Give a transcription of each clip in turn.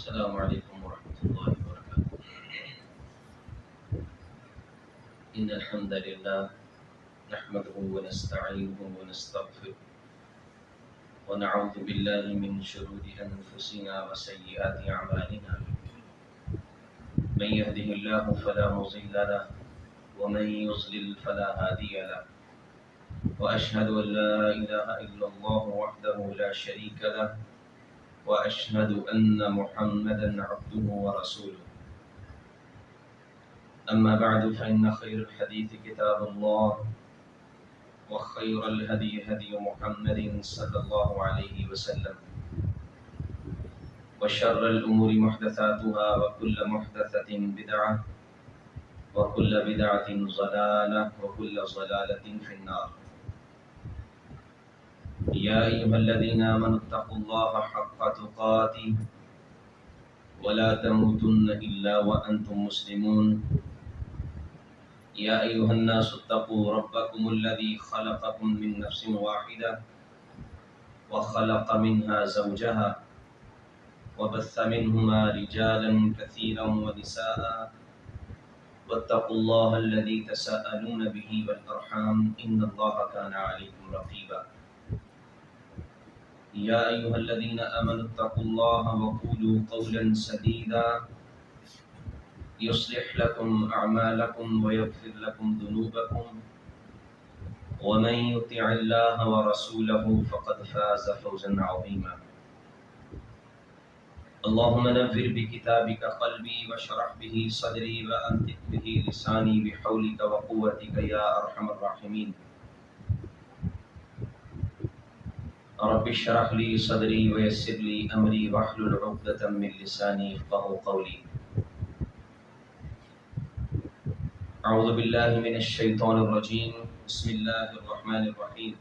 السلام علیکم ورحمۃ اللہ وبرکاتہ۔ ان الحمد للہ نحمده ونستعینه ونستغفره ونعوذ باللہ من شرور انفسنا وسیئات اعمالنا، من يهده الله فلا مضل له ومن يضلل فلا هادي له، واشهد ان لا اله الا الله وحده لا شريك له، واشهد ان محمدا عبده ورسوله. اما بعد فان خير الحديث كتاب الله، وخير الهدي هدي محمد صلى الله عليه وسلم، وشر الامور محدثاتها وكل محدثة بدعة وكل بدعة ضلالة وكل ضلالة في النار. يا أيها الذين آمنوا اتقوا الله حق تقاته ولا تموتن إلا وأنتم مسلمون. يا أيها الناس اتقوا ربكم الذي خلقكم من نفس واحدة وخلق منها زوجها وبث منهما رجالا كثيرا ونساء، واتقوا الله الذي تساءلون به والأرحام إن الله كان عليكم رقيبا. يا أيها الذين آمنوا اتقوا الله وقولوا قولا سديدا يصلح لكم أعمالكم ويغفر لكم ذنوبكم، ومن يطع الله ورسوله فقد فاز فوزا عظيما. اللهم نفر بكتابك قلبي واشرح به صدري وأنطق به لساني بحولك وقوتك يا أرحم الراحمين. رب اشرح لي صدري ويسر لي أمري واحلل عقدة من لساني يفقهوا قولي. أعوذ بالله من الشيطان الرجيم. بسم الله الرحمن الرحيم.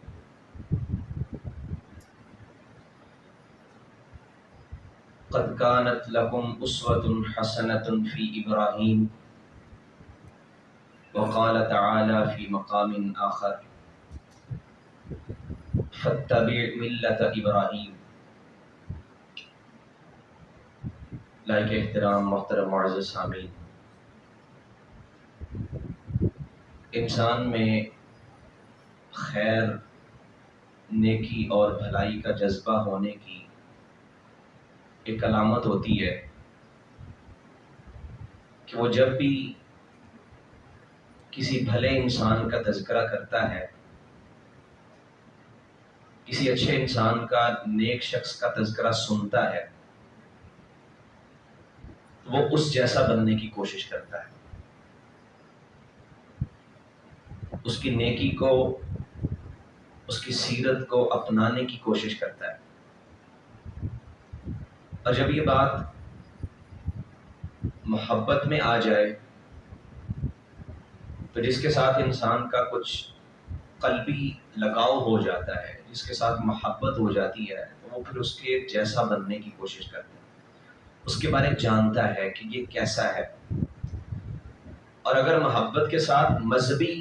قد كانت لكم أسوة حسنة في إبراهيم، وقال تعالى في مقام آخر فاتبع ملة إبراهيم. لائق احترام محترم معزز سامعین، انسان میں خیر، نیکی اور بھلائی کا جذبہ ہونے کی ایک علامت ہوتی ہے کہ وہ جب بھی کسی بھلے انسان کا تذکرہ کرتا ہے، کسی اچھے انسان کا، نیک شخص کا تذکرہ سنتا ہے، تو وہ اس جیسا بننے کی کوشش کرتا ہے، اس کی نیکی کو، اس کی سیرت کو اپنانے کی کوشش کرتا ہے. اور جب یہ بات محبت میں آ جائے تو جس کے ساتھ انسان کا کچھ قلبی لگاؤ ہو جاتا ہے، جس کے ساتھ محبت ہو جاتی ہے، تو وہ پھر اس کے جیسا بننے کی کوشش کرتا ہے، اس کے بارے میں جانتا ہے کہ یہ کیسا ہے. اور اگر محبت کے ساتھ مذہبی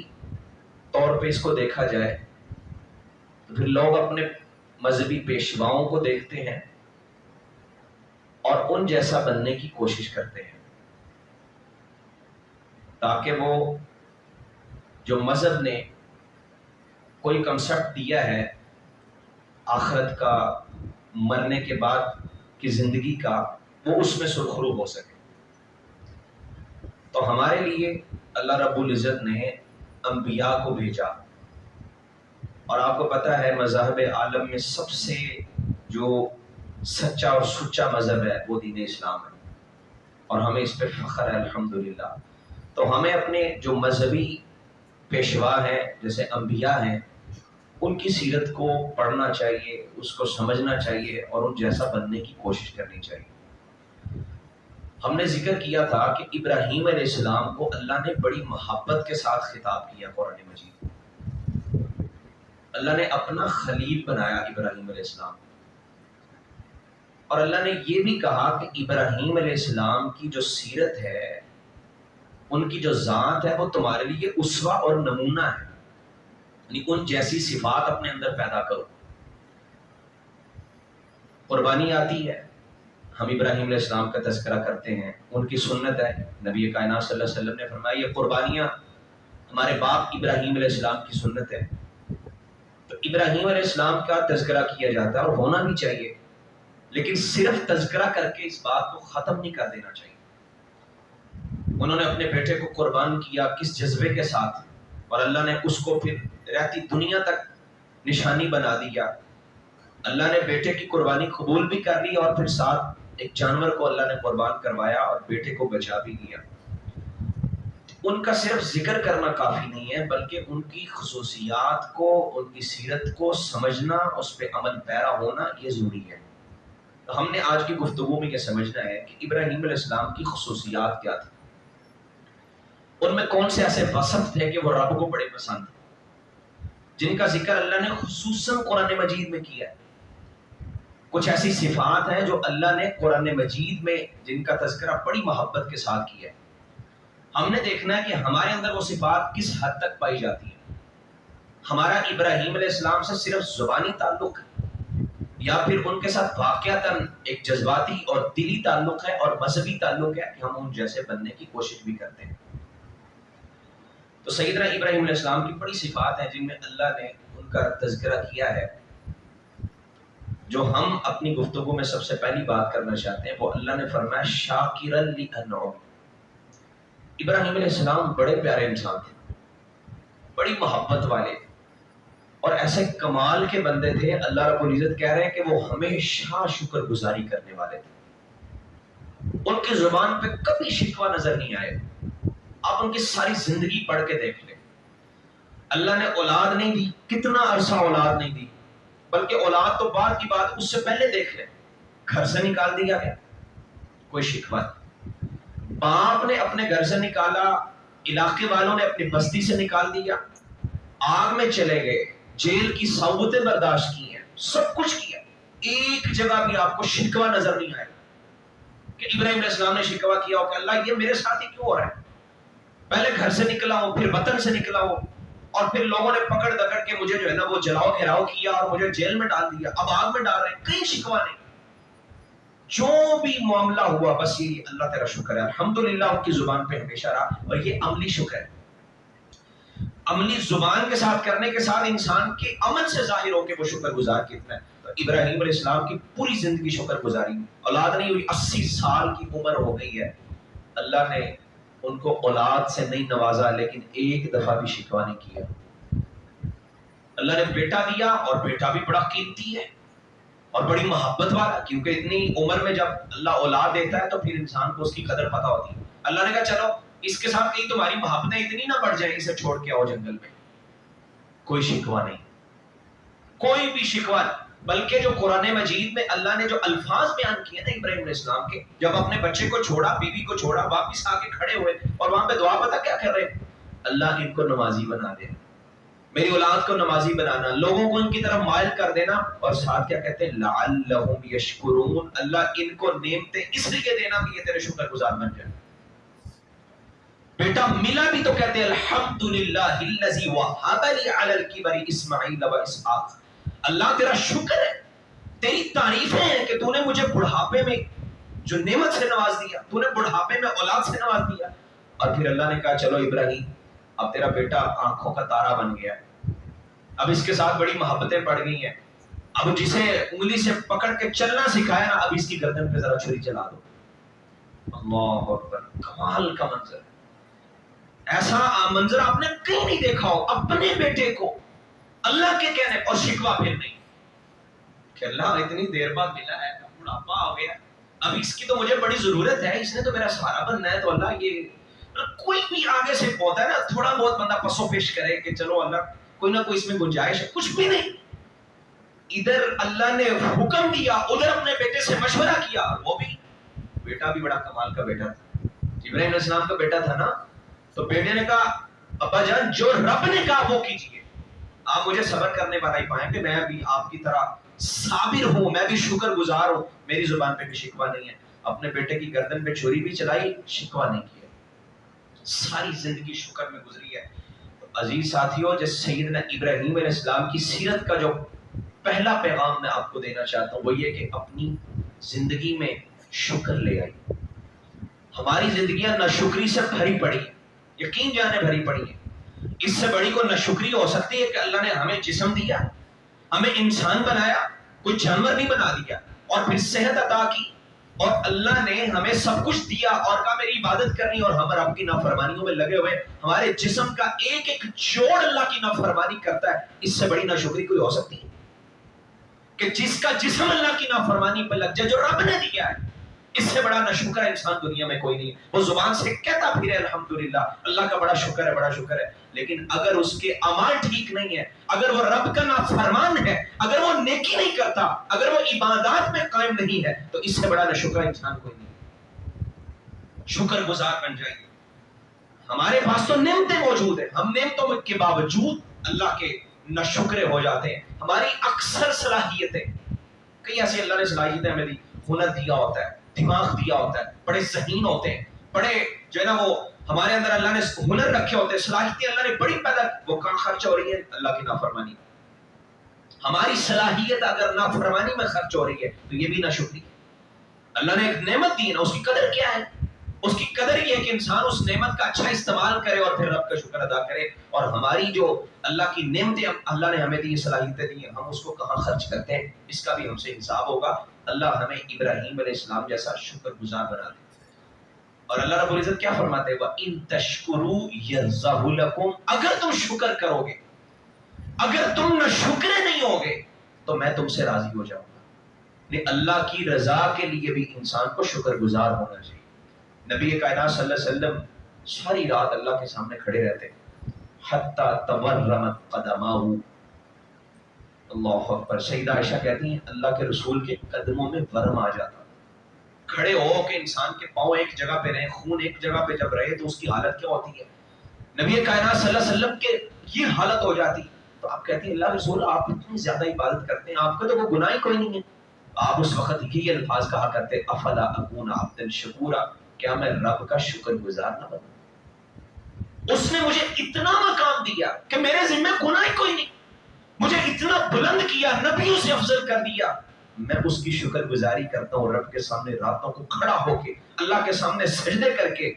طور پہ اس کو دیکھا جائے تو پھر لوگ اپنے مذہبی پیشواؤں کو دیکھتے ہیں اور ان جیسا بننے کی کوشش کرتے ہیں، تاکہ وہ جو مذہب نے کوئی کنسپٹ دیا ہے آخرت کا، مرنے کے بعد کی زندگی کا، وہ اس میں سرخرو ہو سکے. تو ہمارے لیے اللہ رب العزت نے انبیاء کو بھیجا، اور آپ کو پتہ ہے مذاہب عالم میں سب سے جو سچا اور سچا مذہب ہے وہ دین اسلام ہے، اور ہمیں اس پہ فخر ہے الحمدللہ. تو ہمیں اپنے جو مذہبی پیشوا ہیں جیسے انبیاء ہیں، ان کی سیرت کو پڑھنا چاہیے، اس کو سمجھنا چاہیے، اور ان جیسا بننے کی کوشش کرنی چاہیے. ہم نے ذکر کیا تھا کہ ابراہیم علیہ السلام کو اللہ نے بڑی محبت کے ساتھ خطاب کیا. قرآن مجید اللہ نے اپنا خلیل بنایا ابراہیم علیہ السلام، اور اللہ نے یہ بھی کہا کہ ابراہیم علیہ السلام کی جو سیرت ہے، ان کی جو ذات ہے، وہ تمہارے لیے اسوہ اور نمونہ ہے، یعنی ان جیسی صفات اپنے اندر پیدا کرو. قربانی آتی ہے، ہم ابراہیم علیہ السلام کا تذکرہ کرتے ہیں، ان کی سنت ہے، نبی کائنات صلی اللہ علیہ وسلم نے فرمایا یہ قربانیاں ہمارے باپ ابراہیم علیہ السلام کی سنت ہے، تو ابراہیم علیہ السلام کا تذکرہ کیا جاتا ہے اور ہونا بھی چاہیے، لیکن صرف تذکرہ کر کے اس بات کو ختم نہیں کر دینا چاہیے۔ انہوں نے اپنے بیٹے کو قربان کیا کس جذبے کے ساتھ، اور اللہ نے اس کو پھر رہتی دنیا تک نشانی بنا دیا۔ اللہ نے بیٹے کی قربانی قبول بھی کر لی اور پھر ساتھ ایک جانور کو اللہ نے قربان کروایا اور بیٹے کو بچا بھی لیا۔ ان کا صرف ذکر کرنا کافی نہیں ہے، بلکہ ان کی خصوصیات کو، ان کی سیرت کو سمجھنا، اس پہ عمل پیرا ہونا یہ ضروری ہے۔ تو ہم نے آج کی گفتگو میں یہ سمجھنا ہے کہ ابراہیم علیہ السلام کی خصوصیات کیا تھی، ان میں کون سے ایسے وصف تھے کہ وہ رب کو بڑے پسند تھے، جن کا ذکر اللہ نے خصوصاً قرآن مجید میں کیا ہے۔ کچھ ایسی صفات ہیں جو اللہ نے قرآن مجید میں جن کا تذکرہ بڑی محبت کے ساتھ کیا ہے۔ ہم نے دیکھنا ہے کہ ہمارے اندر وہ صفات کس حد تک پائی جاتی ہیں۔ ہمارا ابراہیم علیہ السلام سے صرف زبانی تعلق ہے، یا پھر ان کے ساتھ واقعتاً ایک جذباتی اور دلی تعلق ہے اور مذہبی تعلق ہے کہ ہم ان جیسے بننے کی کوشش بھی کرتے ہیں۔ تو سیدنا ابراہیم علیہ السلام کی بڑی صفات ہیں جن میں اللہ نے ان کا تذکرہ کیا ہے۔ جو ہم اپنی گفتگو میں سب سے پہلی بات کرنا چاہتے ہیں وہ اللہ نے فرمایا شاکرا لانعم۔ ابراہیم علیہ السلام بڑے پیارے انسان تھے، بڑی محبت والے، اور ایسے کمال کے بندے تھے۔ اللہ رب العزت کہہ رہے ہیں کہ وہ ہمیشہ شکر گزاری کرنے والے تھے، ان کی زبان پہ کبھی شکوہ نظر نہیں آئے۔ آپ ان کی ساری زندگی پڑھ کے دیکھ لیں، اللہ نے اولاد نہیں دی، کتنا عرصہ اولاد نہیں دی، بلکہ اولاد تو بعد کی بات، اس سے پہلے دیکھ لیں گھر سے نکال دیا گیا، کوئی شکوہ نہیں۔ باپ نے اپنے گھر سے نکالا، علاقے والوں نے اپنی بستی سے نکال دیا، آگ میں چلے گئے، جیل کی صعوبتیں برداشت کی ہیں، سب کچھ کیا، ایک جگہ بھی آپ کو شکوہ نظر نہیں آئے کہ ابراہیم علیہ السلام نے شکوہ کیا ہو کہ اللہ یہ میرے ساتھ ہی کیوں ہو رہا ہے؟ پہلے گھر سے نکلا ہو، پھر وطن سے نکلا ہو، اور پھر لوگوں نے پکڑ دکڑ کے مجھے جو ہے نا وہ جلاؤ گھیراؤ کیا اور مجھے جیل میں ڈال دیا، اب آگ میں ڈال رہے ہیں، کہیں شکوہ نہیں۔ جو بھی معاملہ ہوا بس یہ اللہ تیرا شکر ہے، الحمدللہ ان کی زبان پہ ہمیشہ رہا، اور یہ عملی شکر ہے۔ عملی زبان کے ساتھ کرنے کے ساتھ انسان کے عمل سے ظاہر ہو کہ وہ شکر گزار کتنا ہے۔ تو ابراہیم علیہ السلام کی پوری زندگی شکر گزاری، اولاد نہیں ہوئی، 80 سال کی عمر ہو گئی ہے، اللہ نے ان کو اولاد سے نہیں نوازا، لیکن ایک دفعہ بھی شکوہ نہیں کیا۔ اللہ نے بیٹا دیا، اور بیٹا بھی بڑا قیمتی ہے اور بڑی محبت والا، کیونکہ اتنی عمر میں جب اللہ اولاد دیتا ہے تو پھر انسان کو اس کی قدر پتہ ہوتی ہے۔ اللہ نے کہا چلو اس کے ساتھ کہیں تمہاری محبتیں اتنی نہ بڑھ جائیں، اسے چھوڑ کے آؤ جنگل میں۔ کوئی شکوہ نہیں، کوئی بھی شکوہ نہیں، بلکہ جو قرآن مجید میں اللہ نے جو الفاظ بیان کیے نا ابراہیم علیہ السلام کے، جب اپنے بچے کو چھوڑا، بیوی کو چھوڑا، واپس آ کے کھڑے ہوئے اور وہاں پہ دعا پتہ کیا کر رہے ہیں؟ اللہ ان کو نمازی بنا دے، میری اولاد کو نمازی بنانا، لوگوں کو ان کی طرف مائل کر دینا، اور ساتھ کیا کہتے ہیں لعلہم یشکرون، اللہ ان کو نعمتیں اس لیے دینا کہ یہ تیرے شکر گزار بن جائیں۔ بیٹا ملا بھی تو کہتے ہیں الحمدللہ الذی وہب لی علی الکبر اسماعیل و اسحاق، اللہ تیرا شکر ہے، تیری تعریفیں ہیں کہ تو نے مجھے بڑھاپے میں جو نعمت سے نواز دیا، تو نے بڑھاپے میں اولاد سے نواز دیا۔ اور پھر اللہ نے کہا چلو ابراہیم اب تیرا بیٹا آنکھوں کا تارا بن گیا، اب اس کے ساتھ بڑی محبتیں پڑ گئی ہیں، اب جسے انگلی سے پکڑ کے چلنا سکھایا نا، اب اس کی گردن پہ ذرا چھری چلا دو۔ اللہ اکبر، کمال کا منظر، ایسا منظر آپ نے کہیں نہیں دیکھا ہو، اپنے بیٹے کو اللہ کے کہنے اور شکوہ پھر نہیں کہ اللہ اتنی دیر بعد ملا ہے، بڑھاپا آ گیا، اب اس کی تو مجھے بڑی ضرورت ہے، اس نے تو میرا سہارا بننا ہے، تو اللہ یہ کوئی بھی آگے سے ہوتا ہے نا تھوڑا بہت بندہ پسو پیش کرے کہ چلو اللہ کوئی نہ کوئی اس میں گنجائش ہے، کچھ بھی نہیں۔ ادھر اللہ نے حکم دیا، ادھر اپنے بیٹے سے مشورہ کیا، وہ بھی بیٹا بھی بڑا کمال کا بیٹا تھا، ابراہیم علیہ السلام کا بیٹا تھا نا، تو بیٹے نے کہا ابا جان جو رب نے کہا وہ کیجیے، آپ مجھے صبر کرنے والا ہی پائیں کہ میں بھی آپ کی طرح صابر ہوں، میں بھی شکر گزار ہوں، میری زبان پہ بھی شکوہ نہیں ہے۔ اپنے بیٹے کی گردن پہ چھری بھی چلائی، شکوہ نہیں کیا، ساری زندگی شکر میں گزری ہے۔ تو عزیز ساتھیوں، جس سیدنا ابراہیم علیہ السلام کی سیرت کا جو پہلا پیغام میں آپ کو دینا چاہتا ہوں وہ یہ کہ اپنی زندگی میں شکر لے آئی. ہماری زندگیاں ناشکری سے بھری پڑی ہیں, یقین جانے بھری پڑی ہیں. اس سے بڑی کوئی ناشکری ہو سکتی ہے کہ اللہ نے ہمیں جسم دیا, ہمیں انسان بنایا, کوئی جانور نہیں بنا دیا, اور پھر صحت عطا کی, اور اللہ نے ہمیں سب کچھ دیا اور کہا میری عبادت کرنی, اور ہم رب کی نافرمانیوں میں لگے ہوئے. ہمارے جسم کا ایک ایک جوڑ اللہ کی نافرمانی کرتا ہے. اس سے بڑی ناشکری کوئی ہو سکتی ہے کہ جس کا جسم اللہ کی نافرمانی پہ لگ جائے جو رب نے دیا ہے؟ اس سے بڑا ناشکر انسان دنیا میں کوئی نہیں. وہ زبان سے کہتا پھرے الحمدللہ, اللہ کا بڑا شکر ہے, بڑا شکر ہے, لیکن اگر اس کے اعمال ٹھیک نہیں ہے, اگر وہ رب کا نافرمان ہے, اگر وہ نیکی نہیں کرتا, اگر وہ عبادات میں قائم نہیں ہے, تو اس سے بڑا ناشکر انسان کوئی نہیں. شکر گزار بن جائیے. ہمارے پاس تو نعمتیں موجود ہیں, ہم نعمتوں کے باوجود اللہ کے ناشکرے ہو جاتے ہیں. ہماری اکثر صلاحیتیں, کئی ایسی اللہ نے صلاحیتیں ہمیں دی, ہنر دیا ہوتا ہے, دماغ دیا ہوتا ہے, بڑے ذہین ہوتے ہیں, بڑے جو ہے نا وہ ہمارے اندر اللہ نے ہنر رکھے ہوتے ہیں, صلاحیتیں اللہ نے بڑی پیدا, وہ کہاں خرچ ہو رہی ہے؟ اللہ کی نافرمانی. ہماری صلاحیت اگر نافرمانی میں خرچ ہو رہی ہے تو یہ بھی ناشکری. اللہ نے ایک نعمت دی نا, اس کی قدر کیا ہے؟ اس کی قدر یہ ہے کہ انسان اس نعمت کا اچھا استعمال کرے اور پھر رب کا شکر ادا کرے. اور ہماری جو اللہ کی نعمتیں اللہ نے ہمیں دی, صلاحیتیں دی, ہم اس کو کہاں خرچ کرتے ہیں, اس کا بھی ہم سے حساب ہوگا. اللہ ہمیں ابراہیم علیہ السلام جیسا شکر گزار بنا دے. اور اللہ رب العزت کیا فرماتے ہیں؟ وَإِن تَشْكُرُوا يَرْضَهُ لَكُمْ, اگر تم شکر کرو گے, اگر تم نہ شکرے نہیں ہوگے تو میں تم سے راضی ہو جاؤں گا. اللہ کی رضا کے لیے بھی انسان کو شکر گزار ہونا چاہیے. نبی کائنات صلی اللہ علیہ وسلم ساری رات اللہ کے سامنے کھڑے رہتے حتی تورمت قدماہ. اللہ اکبر. سیدہ عائشہ کہتی ہیں اللہ کے رسول کے قدموں میں ورم آ جاتا. کھڑے ہو کہ انسان کے پاؤں ایک جگہ پہ رہے, خون ایک جگہ پہ جب رہے تو اس کی حالت کیا ہوتی ہے؟ نبی کائنات صلی اللہ علیہ وسلم کے یہ حالت ہو جاتی. تو آپ کہتی ہیں اللہ رسول آپ اتنی زیادہ عبادت کرتے ہیں, آپ کا تو وہ گناہ ہی کوئی نہیں ہے. آپ اس وقت یہ الفاظ کہا کرتے افلا اکون عبدا شکورا, کیا میں رب کا شکر گزار نہ بنوں؟ اس نے مجھے اتنا مقام دیا کہ میرے ذمہ گناہ ہی کوئی نہیں, مجھے اتنا بلند کیا, نبیوں سے افضل کر دیا, میں اس کی شکر گزاری کرتا ہوں رب کے سامنے راتوں کو کھڑا ہو کے, اللہ کے سامنے سجدے کر کے.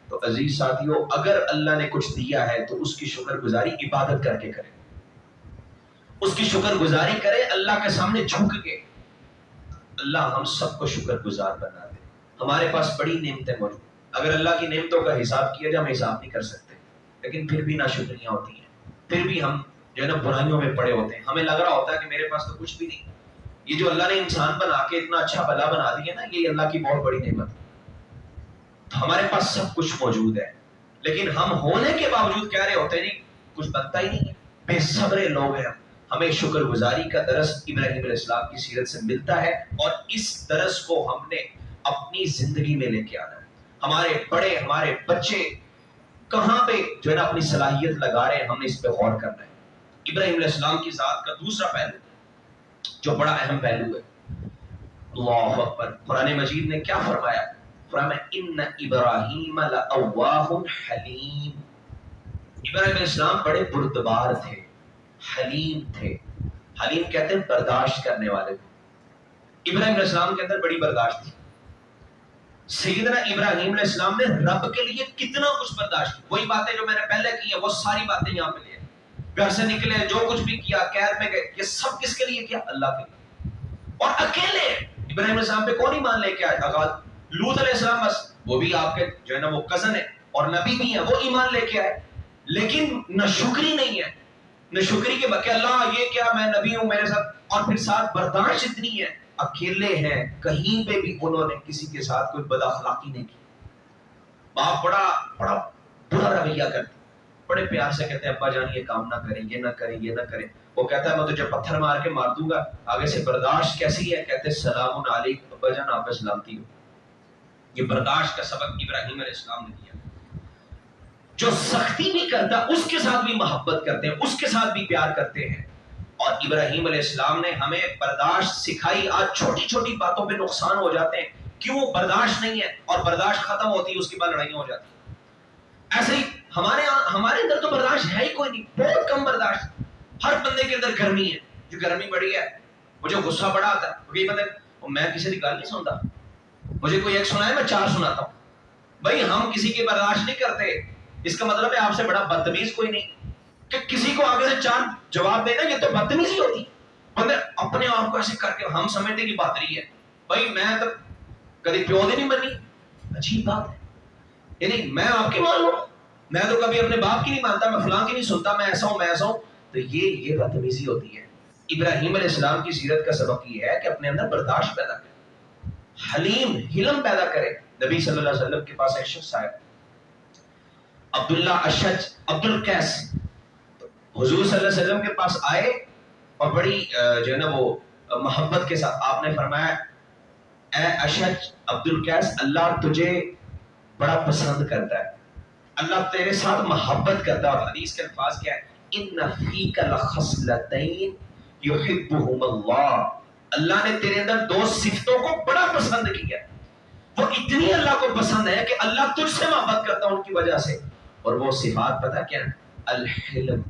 تو عزیز ساتھیوں, اگر اللہ نے کچھ دیا ہے تو اس کی شکر گزاری عبادت کر کے کرے, اس کی شکر گزاری کرے اللہ کے سامنے جھک کے. اللہ ہم سب کو شکر گزار بنا دے. ہمارے پاس بڑی نعمتیں موجود, اگر اللہ کی نعمتوں کا حساب کیا جائے ہم حساب نہیں کر سکتے, لیکن پھر بھی ناشکریاں ہوتی ہیں, پھر بھی ہم جو ہے نا برائیوں میں پڑے ہوتے ہیں. ہمیں لگ رہا ہوتا ہے کہ میرے پاس تو کچھ بھی نہیں. یہ جو اللہ نے انسان بنا کے اتنا اچھا بھلا بنا دیا نا, یہ اللہ کی بہت بڑی نعمت ہے. تو ہمارے پاس سب کچھ موجود ہے, لیکن ہم ہونے کے باوجود کہہ رہے ہوتے ہیں نہیں کچھ بنتا ہی نہیں ہے, بے صبر لوگ ہیں. ہمیں شکر گزاری کا درس ابراہیم علیہ السلام کی سیرت سے ملتا ہے, اور اس درس کو ہم نے اپنی زندگی میں لے کے آنا ہے. ہمارے بڑے, ہمارے بچے کہاں پہ جو ہے نا اپنی صلاحیت لگا رہے ہیں, ہم نے اس پہ غور کرنا ہے. ابراہیم علیہ السلام کی ذات کا دوسرا پہلو جو بڑا اہم پہلو ہے, اللہ اکبر, قرآن مجید نے کیا فرمایا؟ فرمایا ان ابراہیم لأواہ حلیم. ابراہیم علیہ السلام بڑے بردبار تھے, حلیم تھے. حلیم کہتے ہیں برداشت کرنے والے. ابراہیم علیہ السلام کے اندر بڑی برداشت تھی. سیدنا ابراہیم علیہ السلام نے رب کے لیے کتنا کچھ برداشت کیا. وہی باتیں جو میں نے پہلے کی ہیں وہ ساری باتیں یہاں پہ لے, گھر سے نکلے, جو کچھ بھی کیا, قید میں گئے, یہ سب کس کے لیے کیا؟ اللہ کے لیے. اور اکیلے ابراہیم علیہ السلام پہ کون ایمان لے کے آئے؟ لوط علیہ السلام بس, وہ بھی آپ کے جو ہے نا وہ کزن ہے اور نبی بھی ہے, وہ ایمان لے کے آئے, لیکن نہ شکری نہیں ہے, نہ شکری کے بقے اللہ یہ کیا, میں نبی ہوں میرے ساتھ, اور پھر ساتھ برداشت اتنی ہے, اکیلے ہیں, کہیں پہ بھی انہوں نے کسی کے ساتھ کوئی بد اخلاقی نہیں کی. باپ بڑا بڑا برا رویہ کرتے, بڑے پیار سے کہتے ہیں ابا جان یہ کام نہ کریں, یہ نہ کریں, یہ نہ کریں. وہ کہتا ہے میں تجھے پتھر مار کے مار دوں گا. آگے سے برداشت کیسی ہے؟ کہتے ہیں سلام علیکم ابا جان, آپ پہ سلامتی ہو. یہ برداشت کا سبق ابراہیم علیہ السلام نے دیا. جو سختی بھی کرتا اس کے ساتھ بھی محبت کرتے ہیں, اس کے ساتھ بھی پیار کرتے ہیں. اور ابراہیم علیہ السلام نے ہمیں برداشت سکھائی. آج چھوٹی چھوٹی باتوں پہ نقصان ہو جاتے ہیں, کیوں؟ برداشت نہیں ہے, اور برداشت ختم ہوتی ہے اس کے بعد لڑائیاں ہو جاتی ہیں. ایسے ہی ہمارے اندر تو برداشت ہے ہی کوئی نہیں, بہت کم برداشت. ہر بندے کے اندر گرمی ہے, جو گرمی بڑی ہے, مجھے غصہ بڑا آتا ہے. کیونکہ پتہ ہے میں کسی کی گال نہیں سنتا, مجھے کوئی ایک سنائے، میں 4 سناتا ہوں. بھائی ہم کسی کی برداشت نہیں کرتے، اس کا مطلب ہے آپ سے بڑا بدتمیز کوئی نہیں کہ کسی کو آگے سے 4 جواب دینا. یہ تو بدتمیزی ہوتی. بندے اپنے آپ کو ایسے کر کے ہم سمجھتے کہ بہادری ہے. بھائی میں تو کبھی پیو دی نہیں بنی، عجیب بات ہے. یعنی میں آپ کی مان لوں، میں تو کبھی اپنے باپ کی نہیں مانتا، میں فلاں کی نہیں سنتا، میں ایسا ہوں میں ایسا ہوں. تو یہ بدتمیزی ہوتی ہے. ابراہیم علیہ السلام کی سیرت کا سبق یہ ہے کہ اپنے اندر برداشت پیدا کرے، حلیم حلم پیدا کرے. نبی صلی اللہ علیہ وسلم کے پاس ایک شخص آئے، عبداللہ اشج عبد القیس. حضور صلی اللہ علیہ وسلم کے پاس آئے اور بڑی جو ہے نا وہ محبت کے ساتھ آپ نے فرمایا، اے اشج عبد القیس، اللہ تجھے بڑا پسند کرتا ہے، اللہ تیرے ساتھ محبت کرتا ہے. اور حدیث کے الفاظ کیا ہے؟ ان فیک لخصلتین یحبہم اللہ. اللہ نے تیرے اندر 2 صفتوں کو بڑا پسند کیا. وہ اتنی اللہ کو پسند ہے کہ اللہ تجھ سے محبت کرتا ہے ان کی وجہ سے. اور وہ صفات پتہ کیا ہے؟ الحلم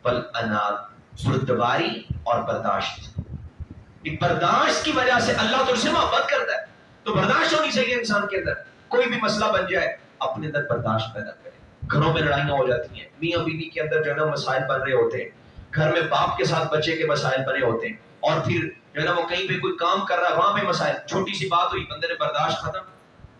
والانات، بردباری اور برداشت. برداشت کی وجہ سے اللہ تجھ سے محبت کرتا ہے. تو برداشت ہونی چاہیے انسان کے اندر. کوئی بھی مسئلہ بن جائے اپنے اندر برداشت پیدا کرے. گھروں میں لڑائیاں ہو جاتی ہیں، میاں بیوی کے اندر جو ہے نا مسائل بن رہے ہوتے ہیں، گھر میں باپ کے ساتھ بچے کے مسائل بنے ہوتے ہیں، اور پھر جو ہے نا وہ کہیں پہ کوئی کام کر رہا ہے وہاں پہ مسائل. چھوٹی سی بات ہوئی، بندے نے برداشت ختم،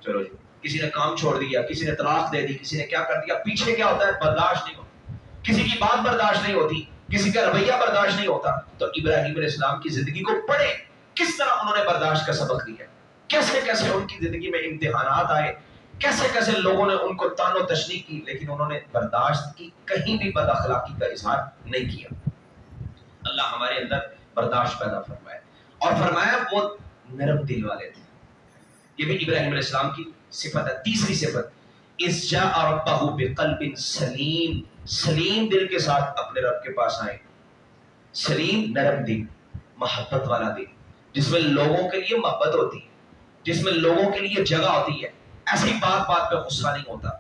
چلو جی کسی نے کام چھوڑ دیا، کسی نے طلاق دے دی، کسی نے کیا کر دیا، پیچھے کیا ہوتا ہے؟ برداشت نہیں ہوتا. کسی کی بات برداشت نہیں ہوتی، کسی کا رویہ برداشت نہیں ہوتا. تو ابراہیم علیہ السلام کی زندگی کو پڑھیں، کس طرح انہوں نے برداشت کا سبق دیا، کیسے کیسے ان کی زندگی میں امتحانات آئے، کیسے کیسے لوگوں نے ان کو طعن و تشنیع کی، لیکن انہوں نے برداشت کی، کہیں بھی بد اخلاقی کا اظہار نہیں کیا. اللہ ہمارے اندر برداشت پیدا فرمائے. اور فرمایا وہ نرم دل والے تھے. یہ بھی ابراہیم علیہ السلام کی صفت ہے. تیسری صفت، اذ جاء ربہ بقلب سلیم. سلیم دل کے ساتھ اپنے رب کے پاس آئے. سلیم نرم دل، محبت والا دل، جس میں لوگوں کے لیے محبت ہوتی ہے، جس میں لوگوں کے لیے جگہ ہوتی ہے. ایسی بات بات پہ غصہ نہیں ہوتا،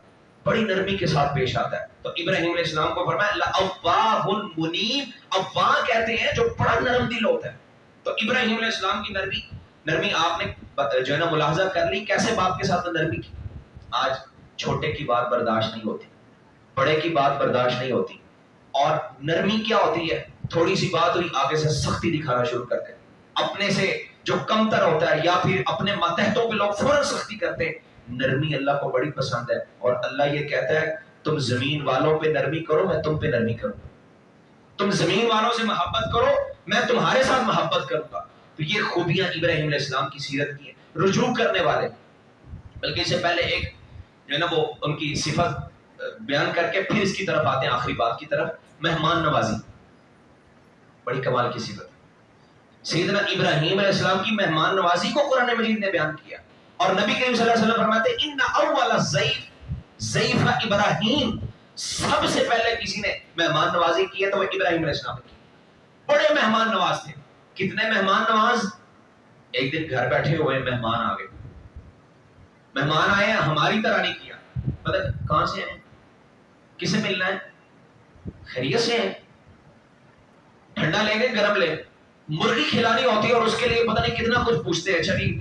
بڑی نرمی کے ساتھ پیش آتا ہے. تو ابراہیم علیہ السلام کو فرمایا لأواہ منیب. اواہ کہتے ہیں جو بڑا نرم دل ہوتا ہے. تو ابراہیم علیہ السلام کی نرمی آپ نے جو ہے نا ملاحظہ کر لی، کیسے باپ کے ساتھ نرمی کی. آج چھوٹے کی بات برداشت نہیں ہوتی، بڑے کی بات برداشت نہیں ہوتی. اور نرمی کیا ہوتی ہے؟ تھوڑی سی بات ہوئی آگے سے سختی دکھانا شروع کرتے ہیں. اپنے سے جو کمتر ہوتا ہے یا پھر اپنے ماتحتوں پہ لوگ فوراً سختی کرتے ہیں. نرمی اللہ کو بڑی پسند ہے. اور اللہ یہ کہتا ہے تم زمین والوں پہ نرمی کرو، میں تم پہ نرمی کروں. تم زمین والوں سے محبت کرو، میں تمہارے ساتھ محبت کروں گا. تو یہ خوبیاں ابراہیم علیہ السلام کی سیرت کی ہیں. رجوع کرنے والے، بلکہ اس سے پہلے ایک جو ہے نا وہ ان کی صفت بیان کر کے پھر اس کی طرف آتے ہیں آخری بات کی طرف. مہمان نوازی بڑی کمال کی صفت ہے. سیدنا ابراہیم علیہ السلام کی مہمان نوازی کو قرآن مجید نے بیان کیا. اور نبی کریم صلی اللہ علیہ وسلم فرماتے ہیں ان اول ضیف ابراہیم. سب سے پہلے کسی نے مہمان نوازی کی ہے تو وہ ابراہیم علیہ السلام کی. بڑے مہمان نواز تھے. کتنے مہمان نواز؟ ایک دن گھر بیٹھے ہوئے مہمان آ گئے. مہمان آئے ہیں، ہماری طرح نہیں کیا. پتہ کہاں سے ہیں، کسے ملنا ہے، خیریت سے ہیں، ٹھنڈا لیں گے گرم لیں. مرغی کھلانی ہوتی ہے اور اس کے لیے پتہ نہیں کتنا کچھ پوچھتے ہیں. اچھا جی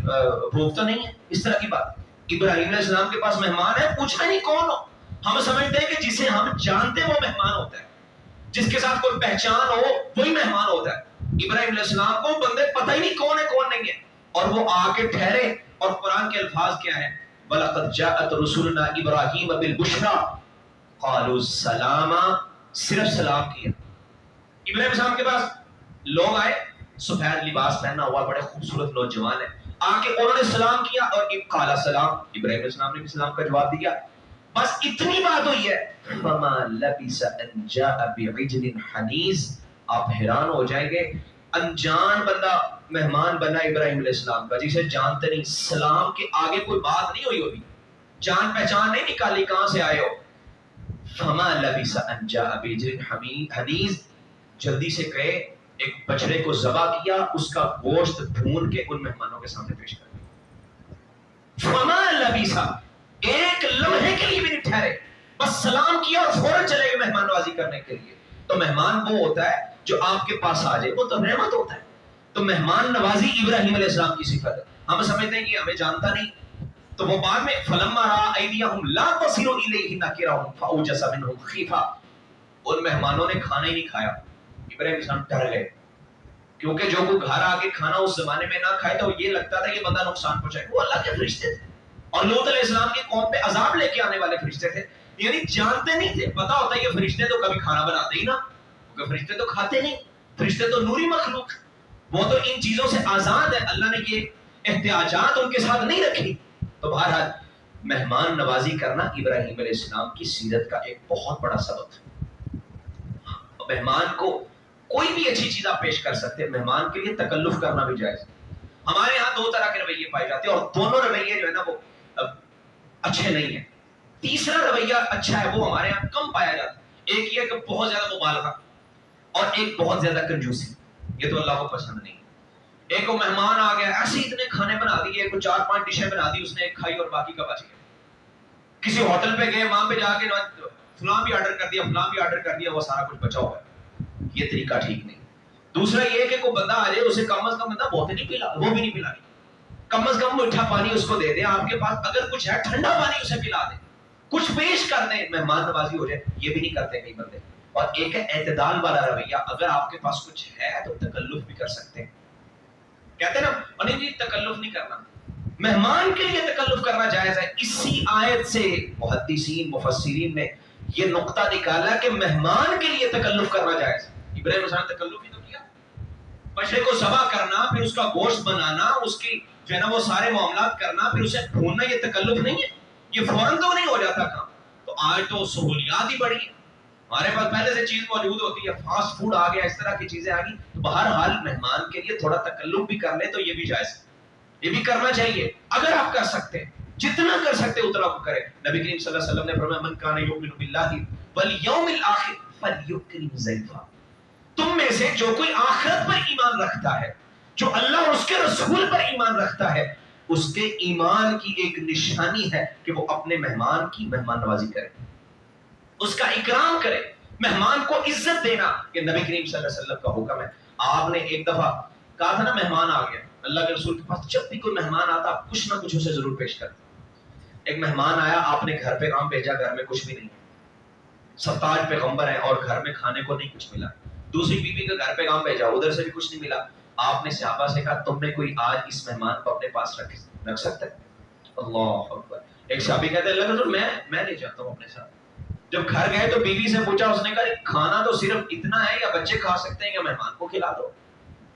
بھوک تو نہیں ہے، اس طرح کی بات. ابراہیم علیہ السلام کے پاس مہمان ہے، پوچھا نہیں کون ہو. ہم سمجھتے ہیں کہ جسے ہم جانتے وہ مہمان ہوتا ہے، جس کے ساتھ کوئی پہچان ہو وہی مہمان ہوتا ہے. ابراہیم علیہ السلام کو بندے پتہ ہی نہیں کون ہے کون نہیں ہے، اور وہ آ کے ٹھہرے. اور قرآن کے الفاظ کیا ہیں؟ وَلَقَدْ جَاءَتْ رُسُلُنَا إِبْرَاهِيمَ بِالْبُشْرَىٰ قَالُوا سَلَامًا. صرف سلام کیا. ابراہیم السلام کے پاس لوگ آئے، سفید لباس پہنا ہوا، بڑے خوبصورت نوجوان ہیں. آ کے انہوں نے سلام کیا اور قال سلام. ابراہیم السلام نے بھی سلام کا جواب دیا. بس اتنی بات ہوئی ہے. فما لبث ان جاء بعجل حنیذ. آپ حیران ہو جائیں گے، انجان بندہ مہمان بنا ابراہیم علیہ السلام کا، جسے جانتے نہیں. سلام کے آگے کوئی بات نہیں ہوئی ہوگی، جان پہچان نہیں نکالی کہاں سے آئے ہو. فما لبث ان جاء بعجل حنیذ. جلدی سے گئے، ایک بچڑے کو ذبح کیا، اس کا گوشت بھون کے ان مہمانوں کے سامنے پیش کر دیا. فما لبث، ایک لمحے کے لیے بھی نہیں ٹھہرے، بس سلام کیا اور فوراً چلے گئے مہمان نوازی کرنے کے لیے. تو مہمان وہ ہوتا ہے جو آپ کے پاس آ جائے، وہ تو رحمت ہوتا ہے. تو مہمان نوازی ابراہیم علیہ السلام کی صفت ہے. ہم سمجھتے ہیں کہ ہمیں جانتا نہیں، تو وہ بعد میں فلما را ایدیہم لا تصل الیہ نکرہم فاوجس منہم خیفہ، ان مہمانوں نے کھانا ہی نہیں کھایا، ابراہیم علیہ السلام ڈر گئے، کیونکہ جو کوئی گھر آ کے کھانا اس زمانے میں نہ کھائے تو یہ لگتا تھا کہ بندہ نقصان پہنچائے، وہ اللہ کے فرشتے تھے اور لوط علیہ السلام کی قوم پہ عذاب لے کے آنے والے فرشتے تھے، یعنی جانتے نہیں تھے، پتا ہوتا ہے یہ فرشتے تو کبھی کھانا بناتے ہی نہ، کیونکہ فرشتے تو کھاتے نہیں، فرشتے تو نوری مخلوق، وہ تو ان چیزوں سے آزاد ہے، اللہ نے یہ احتیاجات ان کے ساتھ نہیں رکھی۔ تو بہرحال مہمان نوازی کرنا ابراہیم علیہ السلام کی سیرت کا ایک بہت بڑا سبق ہے۔ مہمان کو کوئی بھی اچھی چیز آپ پیش کر سکتے ہیں، مہمان کے لیے تکلف کرنا بھی جائز ہے۔ ہمارے ہاں دو طرح کے رویے پائے جاتے ہیں اور دونوں رویے جو ہے نا وہ اچھے نہیں ہیں۔ تیسرا رویہ اچھا ہے، وہ ہمارے یہاں کم پایا جاتا ہے، ایک یہ کہ بہت زیادہ مبالغہ اور ایک بہت زیادہ کنجوسی، یہ تو اللہ کو پسند نہیں۔ ایک کو مہمان آ گیا، ایسے اتنے کھانے بنا دیے، کوئی 4-5 ڈشیں بنا دی، اس نے ایک کھائی اور باقی کا بچ گیا۔ کسی ہوٹل پہ گئے، وہاں پہ جا کے فلاں بھی آرڈر کر دیا، فلاں بھی آرڈر کر دیا، وہ سارا کچھ بچا ہوا ہے، یہ طریقہ ٹھیک نہیں۔ دوسرا یہ کہ کوئی بندہ آ جائے، اسے کم از کم بندہ بہت نہیں پلا، وہ بھی نہیں پلانی، کم از کم میٹھا پانی اس کو دے دیں، آپ کے پاس اگر کچھ ہے ٹھنڈا پانی اسے پلا دیں، کچھ پیش کر دیں، مہمان نوازی ہو جائے، یہ بھی نہیں کرتے کئی بندے۔ اور ایک ہے اعتدال والا رویہ، اگر آپ کے پاس کچھ ہے تو تکلف بھی کر سکتے ہیں، کہتے ہیں نا انہیں جی تکلف نہیں کرنا، مہمان کے لیے تکلف کرنا جائز ہے۔ اسی آیت سے محدثین مفسرین نے یہ نقطہ نکالا کہ مہمان کے لیے تکلف کرنا جائز ہے۔ ابراہیم علیہ السلام تکلف ہی تو کیا، بچڑے کو ذبح کرنا، پھر اس کا گوشت بنانا، اس کی جو ہے نا وہ سارے معاملات کرنا، پھر اسے بھوننا، یہ تکلف نہیں ہے، یہ فوراً تو نہیں ہو جاتا کام۔ تو آج تو سہولیات ہی بڑی ہیں، ہمارے پاس پہلے سے چیز موجود ہوتی ہے، فاسٹ فوڈ آ گیا، اس طرح کی چیزیں آ گئی، تو بہرحال مہمان کے لیے تھوڑا تکلف بھی کر لے تو یہ بھی جائز ہے، یہ بھی کرنا چاہیے اگر آپ کر سکتے ہیں، جتنا کر سکتے اتنا کو کریں۔ نبی کریم صلی اللہ علیہ وسلم نے فرمایا من کان یؤمن باللہ والیوم الآخر فلیکرم ضیفہ، تم میں سے جو کوئی آخرت پر ایمان رکھتا ہے، جو اللہ اور اس کے رسول پر ایمان رکھتا ہے، اس کے ایمان کی ایک نشانی ہے کہ وہ اپنے مہمان کی مہمان نوازی کرے، اس کا اکرام کرے، مہمان کو عزت دینا، یہ نبی کریم صلی اللہ علیہ وسلم کا حکم ہے۔ آپ نے ایک دفعہ کہا تھا نا مہمان آ گیا، اللہ کے رسول کے پاس جب بھی کوئی مہمان آتا آپ کچھ نہ کچھ اسے ضرور پیش کرتے۔ ایک مہمان آیا، آپ نے گھر پہ کام بھیجا، گھر میں کچھ بھی نہیں، 27 پیغمبر ہیں اور گھر میں کھانے کو نہیں کچھ ملا، دوسری بیوی کے گھر پہ کام بھیجا، ادھر سے بھی کچھ نہیں ملا، آپ نے صحابہ سے کہا تم نے کوئی آج اس مہمان کو اپنے پاس رکھ سکتا ہے؟ اللہ اکبر۔ ایک صحابی کہتے ہیں اللہ کے رسول میں نہیں چاہتا ہوں اپنے ساتھ۔ جب گھر گئے تو بیوی سے پوچھا، اس نے کہا کھانا تو صرف اتنا ہے یا بچے کھا سکتے ہیں یا مہمان کو کھلا دو؟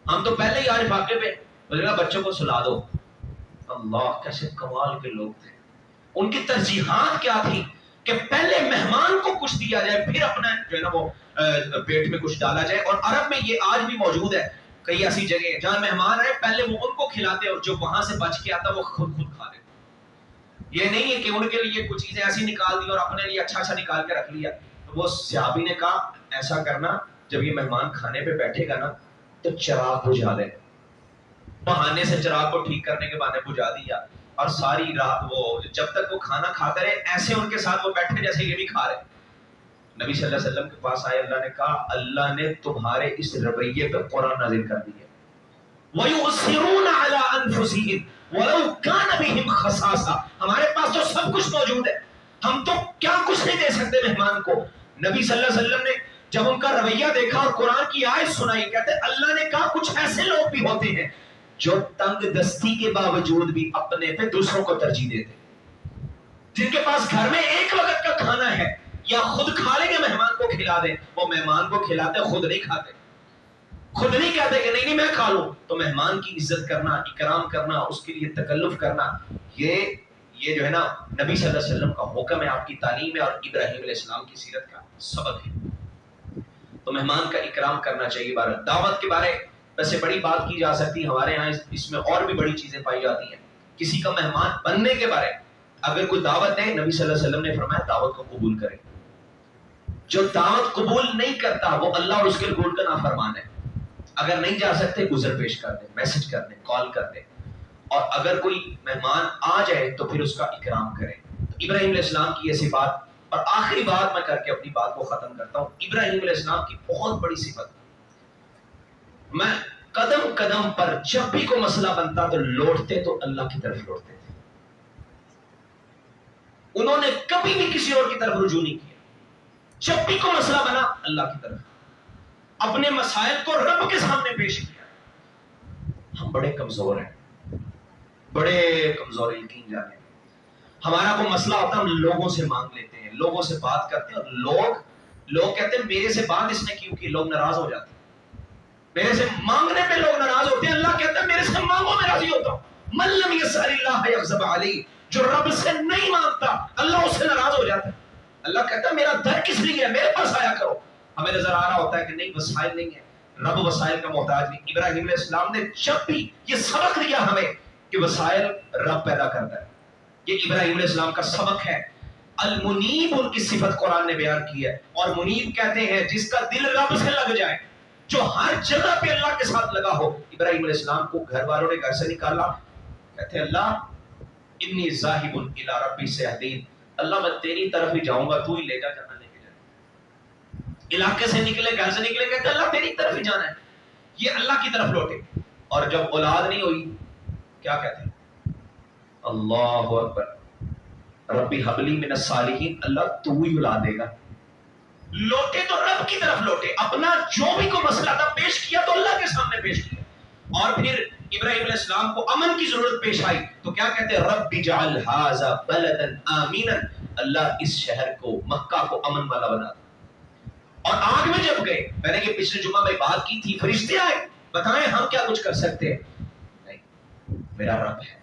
ہم تو پہلے ہی آج فاقے پہ، بچوں کو سلا دو۔ اللہ کیسے کمال کے لوگ تھے، ان کی ترجیحات کیا تھی کہ پہلے مہمان کو کچھ دیا جائے پھر اپنا جو ہے نا وہ پیٹ میں کچھ ڈالا جائے۔ اور عرب میں یہ آج بھی موجود ہے، کئی ایسی جگہ جہاں مہمان آئے پہلے وہ ان کو کھلاتے اور جو وہاں سے بچ کے آتا وہ خود کھا لیتے۔ یہ نہیں ہے کہ ان کے لیے کچھ چیزیں ایسی نکال دی اور اپنے لیے اچھا اچھا نکال کے رکھ لیا۔ تو وہ صحابی نے کہا ایسا کرنا، جب یہ مہمان کھانے پہ بیٹھے گا نا تو چراغ بجھا دے، بہانے سے چراغ کو ٹھیک کرنے کے بہانے بجھا دیا، اور ساری رات وہ جب تک وہ کھانا کھاتے رہے ایسے ان کے ساتھ وہ بیٹھے جیسے یہ بھی کھا رہے۔ نبی صلی اللہ علیہ وسلم کے پاس آئے، اللہ نے کہا اللہ نے تمہارے اس رویے پہ قرآن نازل کر دیا، وَيُؤْثِرُونَ عَلَىٰ أَنفُسِهِمْ وَلَوْ كَانَ بِهِمْ خَصَاصَةٌ۔ ہمارے پاس تو سب کچھ موجود ہے، ہم تو کیا کچھ نہیں دے سکتے مہمان کو۔ نبی صلی اللہ علیہ وسلم نے جب ان کا رویہ دیکھا اور قرآن کی آیت سنائی، کہتے اللہ نے کہا کچھ ایسے لوگ بھی ہوتے ہیں جو تنگ دستی کے باوجود بھی اپنے پہ دوسروں کو ترجیح دیتے، جن کے پاس گھر میں ایک وقت کا کھانا ہے، یا خود کھا لیں گے مہمان کو کھلا دیں، وہ مہمان کو کھلاتے خود نہیں کھاتے، خود نہیں کہتے کہ نہیں میں کھا لوں۔ تو مہمان کی عزت کرنا، اکرام کرنا، اس کے لیے تکلف کرنا، یہ جو ہے نا نبی صلی اللہ علیہ وسلم کا حکم ہے، آپ کی تعلیم ہے اور ابراہیم علیہ السلام کی سیرت کا سبق ہے۔ تو مہمان کا اکرام کرنا چاہیے۔ دعوت کے بارے ویسے بڑی بات کی جا سکتی ہے، ہمارے ہاں اس میں اور بھی بڑی چیزیں پائی جاتی ہیں۔ کسی کا مہمان بننے کے بارے اگر کوئی دعوت ہے، نبی صلی اللہ علیہ وسلم نے فرمایا دعوت کو قبول کرے۔ جو دعوت قبول نہیں کرتا وہ اللہ اور اس کے رسول کا نافرمان ہے۔ اگر نہیں جا سکتے گزر پیش کر دیں، میسج کر دیں، کال کر دیں، اور اگر کوئی مہمان آ جائے تو پھر اس کا اکرام کریں۔ تو ابراہیم علیہ السلام کی یہ صفات، اور آخری بات میں کر کے اپنی بات کو ختم کرتا ہوں، ابراہیم علیہ السلام کی بہت بڑی صفت، میں قدم قدم پر جب بھی کوئی مسئلہ بنتا تو لوٹتے تو اللہ کی طرف لوٹتے تھے. انہوں نے کبھی بھی کسی اور کی طرف رجوع نہیں کیا. جب بھی کوئی مسئلہ بنا اللہ کی طرف, اپنے مسائل کو رب کے سامنے پیش کیا. ہم بڑے کمزور ہیں, بڑے کمزور ہیں, یقین جانے. ہمارا کوئی مسئلہ ہوتا ہے ہم لوگوں سے مانگ لیتے ہیں, لوگوں سے بات کرتے ہیں, اور لوگ کہتے ہیں میرے سے بات اس نے کیوں کی, لوگ ناراض ہو جاتے ہیں. میرے سے مانگنے پہ لوگ ناراض ہوتے ہیں, اللہ کہتا ہے میرے سے مانگو میں راضی ہوتا ہوں. من لم یسأل اللہ یغضب علیہ, جو رب سے نہیں مانگتا اللہ اس سے ناراض ہو جاتا ہے. اللہ کہتا ہے میرا در کس لیے ہے, میرے پاس آیا کرو. ہمیں نظر آ رہا ہوتا ہے کہ نہیں وسائل نہیں ہے, رب وسائل کا محتاج نہیں. ابراہیم علیہ السلام نے جب بھی یہ سبق دیا ہمیں کہ وسائل رب پیدا کرتا ہے, یہ ابراہیم علیہ السلام کا سبق ہے. المنیب ان کی صفت قرآن نے بیان کی ہے, اور منیب کہتے ہیں جس کا دل رب سے لگ جائے, جو ہر جگہ پہ اللہ کے ساتھ لگا ہو. ابراہیم علیہ السلام کو گھر والوں نے گھر سے نکالا, کہتے ہیں اللہ انی ذاہب الی ربی سیہدین, اللہ میں تیری طرف ہی جاؤں گا, تو ہی لے جا جہاں لے کے جائے. علاقے سے نکلے, گھر سے نکلے, کہتے ہیں اللہ تیری طرف ہی جانا ہے. یہ اللہ کی طرف لوٹے. اور جب اولاد نہیں ہوئی کیا کہتے ہیں, اللہ اکبر, ربی حبلی من الصالحین, اللہ تو ہی اولاد دے گا. لوٹے تو رب کی طرف لوٹے, اپنا جو بھی کوئی مسئلہ تھا پیش کیا تو اللہ کے سامنے پیش کیا. اور پھر ابراہیم علیہ السلام کو امن کی ضرورت پیش آئی تو کیا کہتے ہیں, رب اجعل ھذا بلدا آمینا, اللہ اس شہر کو, مکہ کو امن والا بنا دو. اور آگ میں جب گئے, میں نے یہ پچھلے جمعہ میں بات کی تھی, فرشتے آئے, بتائیں ہم کیا کچھ کر سکتے ہیں, نہیں میرا رب ہے.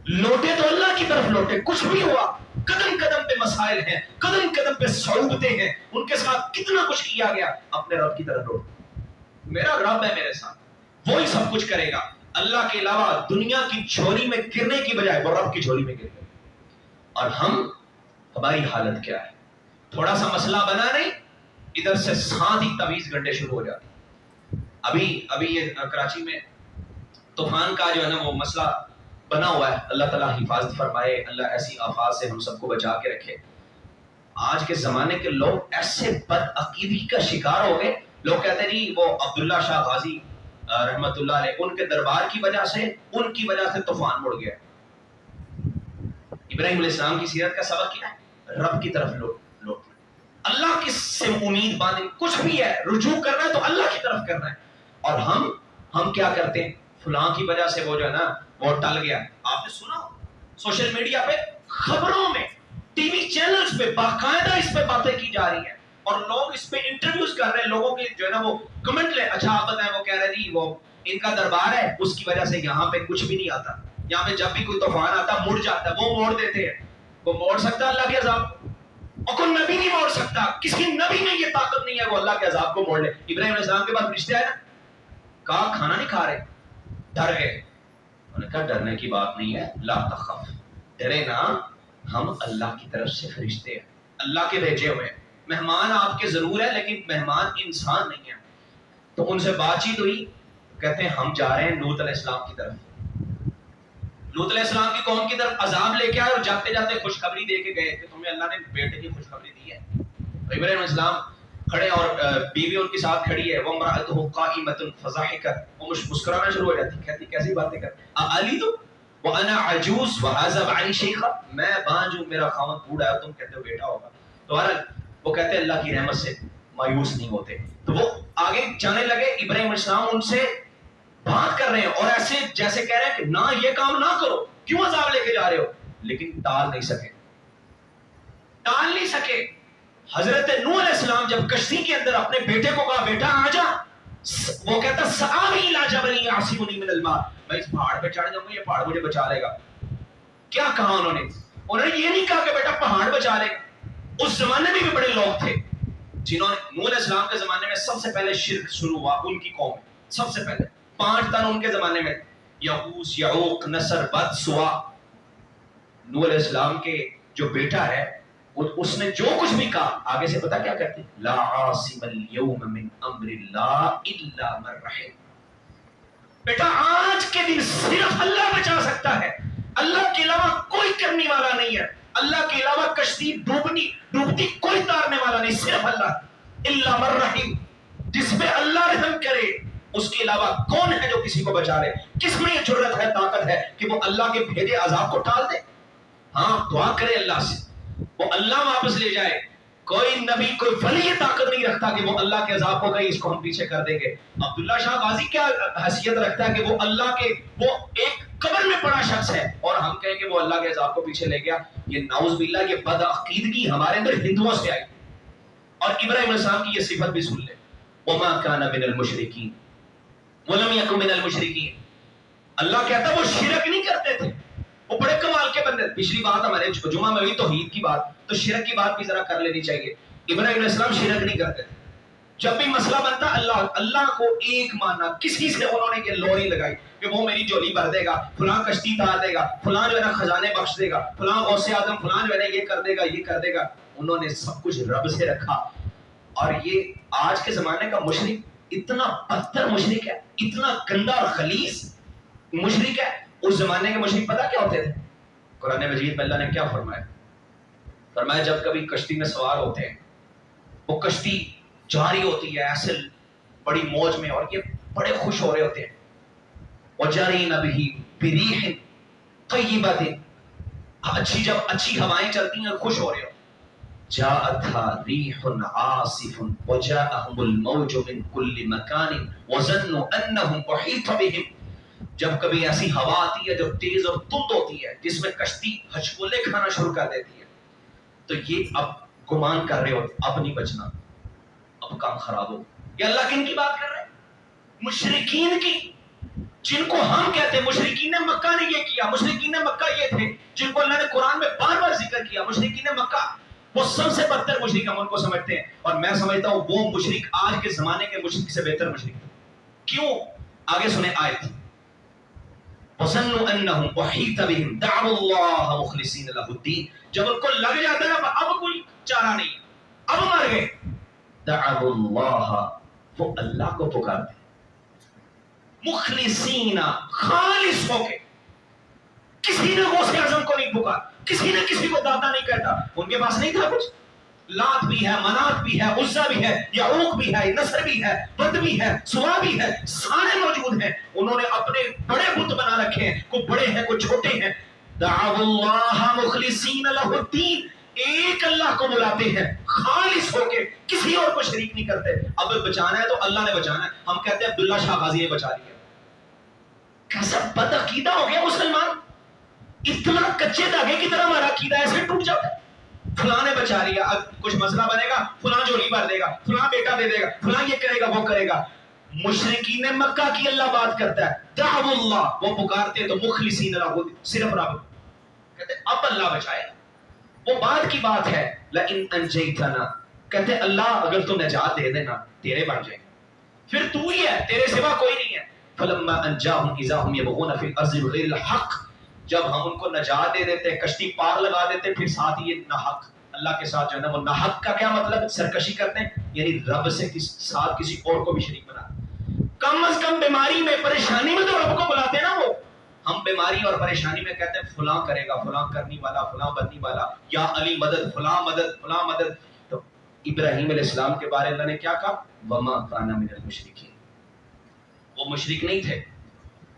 لوٹے تو اللہ کی طرف لوٹے. کچھ بھی ہوا, قدم قدم پہ مسائل ہیں, قدم قدم پہ صعوبتیں ہیں, ان کے ساتھ کتنا کچھ کیا گیا, اپنے رب کی طرف لوٹ. میرا رب ہے میرے ساتھ, وہی سب کچھ کرے گا. اللہ کے علاوہ دنیا کی جھولی میں گرنے کی بجائے وہ رب کی جھولی میں گر گئے. اور ہماری حالت کیا ہے, تھوڑا سا مسئلہ بنا نہیں, ادھر سے ساتھ ہی تعویذ گنڈے شروع ہو جاتے. ابھی یہ کراچی میں طوفان کا جو ہے نا وہ مسئلہ بنا ہوا ہے, اللہ تعالیٰ حفاظت فرمائے, اللہ ایسی آفات سے ہم سب کو بچا کے رکھے. آج کے زمانے کے لوگ ایسے بد عقیدگی کا شکار ہو گئے. لوگ کہتے ہیں جی وہ عبداللہ شاہ غازی رحمت اللہ علیہ, ان کے دربار کی وجہ سے, ان کی وجہ سے طوفان مڑ گیا. ابراہیم علیہ السلام کی سیرت کا سبق کیا ہے, رب کی طرف لوٹنا, اللہ کی سے امید باندھیں. کچھ بھی ہے رجوع کرنا ہے تو اللہ کی طرف کرنا ہے. اور ہم کیا کرتے ہیں, فلاں کی وجہ سے وہ جو ہے نا وہ ٹل گیا. آپ نے سنا سوشل میڈیا پہ, خبروں میں, ٹی وی چینلز پہ باقاعدہ اس پہ باتیں کی جا رہی ہیں, اور لوگ اس پہ انٹرویوز کر رہے ہیں, لوگوں کے جو ہے نا وہ کمنٹ لے, اچھا آپ بتائیں, وہ کہہ رہے جی وہ ان کا دربار ہے, اس کی وجہ سے یہاں پہ کچھ بھی نہیں آتا, یہاں پہ جب بھی کوئی طوفان آتا مڑ جاتا ہے. وہ موڑ دیتے ہیں. وہ موڑ سکتا ہے اللہ کے عذاب, اور کوئی نبی نہیں موڑ سکتا, کسی نبی میں یہ طاقت نہیں ہے وہ اللہ کے عذاب کو موڑ لے. ابراہیم علیہ السلام کے بعد رشتے آئے نا, کہا کھانا نہیں کھا رہے, ڈر گئے. انہوں نے کہا ڈرنے کی بات نہیں ہے, لا تخف, ڈرے نا, ہم اللہ کی طرف سے فرشتے ہیں, اللہ کے بھیجے ہوئے. مہمان آپ کے ضرور ہے لیکن مہمان انسان نہیں ہے. تو ان سے بات چیت ہوئی, کہتے ہیں ہم جا رہے ہیں لوط علیہ السلام کی طرف. لوط علیہ السلام کی قوم کی طرف عذاب لے کے آئے, اور جاتے جاتے خوشخبری دے کے گئے کہ تمہیں اللہ نے بیٹے کی خوشخبری دی ہے. تو ابراہیم علیہ السلام کھڑے, اور بیوی ان کے ساتھ کھڑی ہے, وامرأتہ قائمۃ فضحکت, وہ مسکرانا شروع ہو جاتی, کہتی کیسی باتیں کر, اعلیت وانا عجوز وھذا بعلی شیخا, میں بانجھ ہوں, میرا خاوند بوڑھا ہے, تم کہتے ہو بیٹا ہوگا. تو وہ کہتے ہیں اللہ کی رحمت سے مایوس نہیں ہوتے. تو وہ آگے جانے لگے. ابراہیم علیہ السلام ان سے بات کر رہے ہیں, اور ایسے جیسے کہہ رہے ہیں کہ نہ یہ کام نہ کرو, کیوں عذاب لے کے جا رہے ہو, لیکن ٹال نہیں سکے. حضرت نوح علیہ السلام جب کشتی کے اندر اپنے بیٹے کو کہا بیٹا آ جا, وہ کہتا سآوی الی جبل یعصمنی من الماء, میں اس پہاڑ پہ چڑھ جاؤں گا, یہ پہاڑ مجھے بچا لے گا. کیا کہا انہوں نے یہ نہیں کہا کہ بیٹا پہاڑ بچا لے گا. اس زمانے میں بھی بڑے لوگ تھے جنہوں نے, نوح علیہ السلام کے زمانے میں سب سے پہلے شرک شروع ہوا ان کی قوم میں, سب سے پہلے 5 تن ان کے زمانے میں, یعوث, یعوق, نصر, بد, سوا. نوح علیہ السلام کے جو بیٹا ہے اس نے جو کچھ بھی کہا, آگے سے پتا کیا کہتے ہیں, لا عاصم اليوم من امر اللہ الا من رحم. بیٹا آج کے دن صرف اللہ بچا سکتا ہے, اللہ کے علاوہ کوئی کرنے والا نہیں ہے, اللہ کے علاوہ کشتی ڈوبتی کوئی تارنے والا نہیں, صرف اللہ. الا من رحم, جس پہ اللہ رحم کرے اس کے علاوہ کون ہے جو کسی کو بچا لے؟ کس میں یہ جرت ہے، طاقت ہے کہ وہ اللہ کے بھیجے عذاب کو ٹال دے؟ ہاں دعا کرے اللہ سے، وہ اللہ واپس لے جائے۔ کوئی نبی کوئی ولی یہ طاقت نہیں رکھتا کہ وہ اللہ کے عذاب کو کہیں اس کو ہم پیچھے کر دیں گے۔ عبداللہ شاہ غازی کیا حیثیت رکھتا ہے کہ وہ اللہ کے وہ ایک قبر میں پڑا شخص ہے اور ہم کہیں کہ وہ اللہ کے عذاب کو پیچھے لے گیا؟ یہ نعوذ باللہ، یہ بدعقیدگی ہمارے اندر ہندوؤں سے آئی۔ اور ابراہیم علیہ السلام کی یہ صفت بھی سن لے، وَمَا كَانَ مِنَ الْمُشْرِكِينَ وَلَمْ يَكُن مِنَ الْمُشْرِكِينَ۔ اللہ کہتا ہے وہ شرک نہیں کرتے تھے، وہ بڑے کمال کے بندے۔ پچھلی بات ہمارے جمعہ میں ہوئی توحید کی بات، تو شرک کی بات بھی ذرا کر لینی چاہیے۔ ابراہیم علیہ السلام شرک نہیں کرتے تھے، جب بھی مسئلہ بنتا اللہ کو ایک ماننا۔ کسی سے انہوں نے یہ لوری لگائی کہ وہ میری جولی بھر دے گا، فلاں کشتی تار دے گا، فلاں جو ہے نا خزانے بخش دے گا، فلاں غوث اعظم فلاں جو ہے نا یہ کر دے گا یہ کر دے گا۔ انہوں نے سب کچھ رب سے رکھا۔ اور یہ آج کے زمانے کا مشرک اتنا بدتر مشرک ہے، اتنا گندا اور خلیص مشرک ہے۔ اس زمانے کے مشرک پتہ کیا ہوتے تھے؟ قرآن مجید میں اللہ نے کیا فرمایا؟ فرمایا جب کبھی کشتی میں سوار ہوتے ہیں، وہ کشتی جاری ہوتی ہے ایسے بڑی موج میں اور یہ بڑے خوش ہو رہے ہوتے ہیں، وَجَرِينَ بِهِ بِرِيحٍ طَيِّبَةٍ، جب اچھی ہوائیں چلتی ہیں اور خوش ہو رہے ہو، جاءتها ريح عاصف وجاءهم الموج من كل مكان وظنوا انهم احيط بهم۔ جب کبھی ایسی ہوا آتی ہے جو تیز اور تند ہوتی ہے جس میں کشتی ہچکولے کھانا شروع کر دیتی ہے، تو یہ اب گمان کر رہے ہوتے اب نہیں بچنا، اب کام خراب ہو۔ یہ اللہ کن کی بات کر رہے ہیں؟ مشرکین کی، جن کو ہم کہتے ہیں مشرکین مکہ نے یہ کیا۔ مشرکین مکہ یہ تھے جن کو اللہ نے قرآن میں بار بار ذکر کیا۔ مشرکین مکہ وہ سب سے بدتر مشرک ہم ان کو سمجھتے ہیں، اور میں سمجھتا ہوں وہ مشرک آج کے زمانے کے مشرک سے بہتر مشرک۔ کیوں؟ آگے سنیں آیت، وَظَنُّوا أَنَّهُمْ أُحِيطَ بِهِمْ دَعَوُا اللَّهَ مُخْلِصِينَ لَهُ الدِّينَ۔ جب ان کو لگ جاتا ہے اب کوئی چارہ نہیں، اب مر گئے، دعوا اللہ، وہ اللہ کو پکارتے مخلصین، خالص ہو کے۔ کسی نے غوث اعظم کو نہیں پکار، کسی نے کسی کو داتا نہیں کہتا۔ ان کے پاس نہیں تھا کچھ، لات بھی ہے، منات بھی ہے، عزا بھی ہے، یعوق بھی ہے، نصر بھی ہے، ود بھی ہے، سوا بھی ہے، سارے موجود ہیں۔ انہوں نے اپنے بڑے بت بنا رکھے ہیں، کوئی بڑے ہیں کوئی چھوٹے ہیں۔ دعوا اللہ مخلصین لہ الدین، ایک اللہ کو بلاتے ہیں خالص ہو کے، کسی اور کو شریک نہیں کرتے۔ اب بچانا ہے تو اللہ نے بچانا ہے۔ ہم کہتے ہیں عبداللہ شاہ غازی نے بچا لیا۔ کیسا بد عقیدہ ہو گیا مسلمان، اتنا کچے دھاگے کی طرح ہمارا عقیدہ ایسے ٹوٹ جاتا ہے۔ فلاں نے بچا لیا، اب کچھ مسئلہ بنے گا فلاں جولی بھر دے گا، فلاں بیٹا دے دے گا، فلاں یہ کرے گا وہ کرے گا۔ مشرکین مکہ کی اللہ بات کرتا ہے، دعوا اللہ، وہ پکارتے تو مخلصین لہ، صرف رب کہتے اب اللہ بچائے۔ وہ بعد کی بات ہے، لئن انجیتنا، کہتے اللہ اگر تو نجات دے دینا تیرے بن جائیں، پھر تو ہی ہے، تیرے سوا کوئی نہیں ہے۔ فلما انجاهم اذا هم يبغون في الارض بغير الحق، جب ہم ان کو نجات دے دیتے، کشتی پار لگا دیتے، پھر ساتھ یہ ناحق اللہ کے ساتھ جو ہے نا، وہ ناحق کا کیا مطلب؟ سرکشی کرتے ہیں، یعنی رب سے ساتھ کسی اور کو بھی شریک بناتے۔ کم از کم بیماری میں پریشانی میں تو رب کو بلاتے ہیں نا۔ وہ ہم بیماری اور پریشانی میں کہتے ہیں فلاں کرے گا، فلاں کرنے والا، فلاں بننے والا، یا علی مدد، فلاں مدد، فلاں مدد۔ تو ابراہیم علیہ السلام کے بارے اللہ نے کیا کہا؟ وما کان من المشرکین، وہ مشرک نہیں تھے،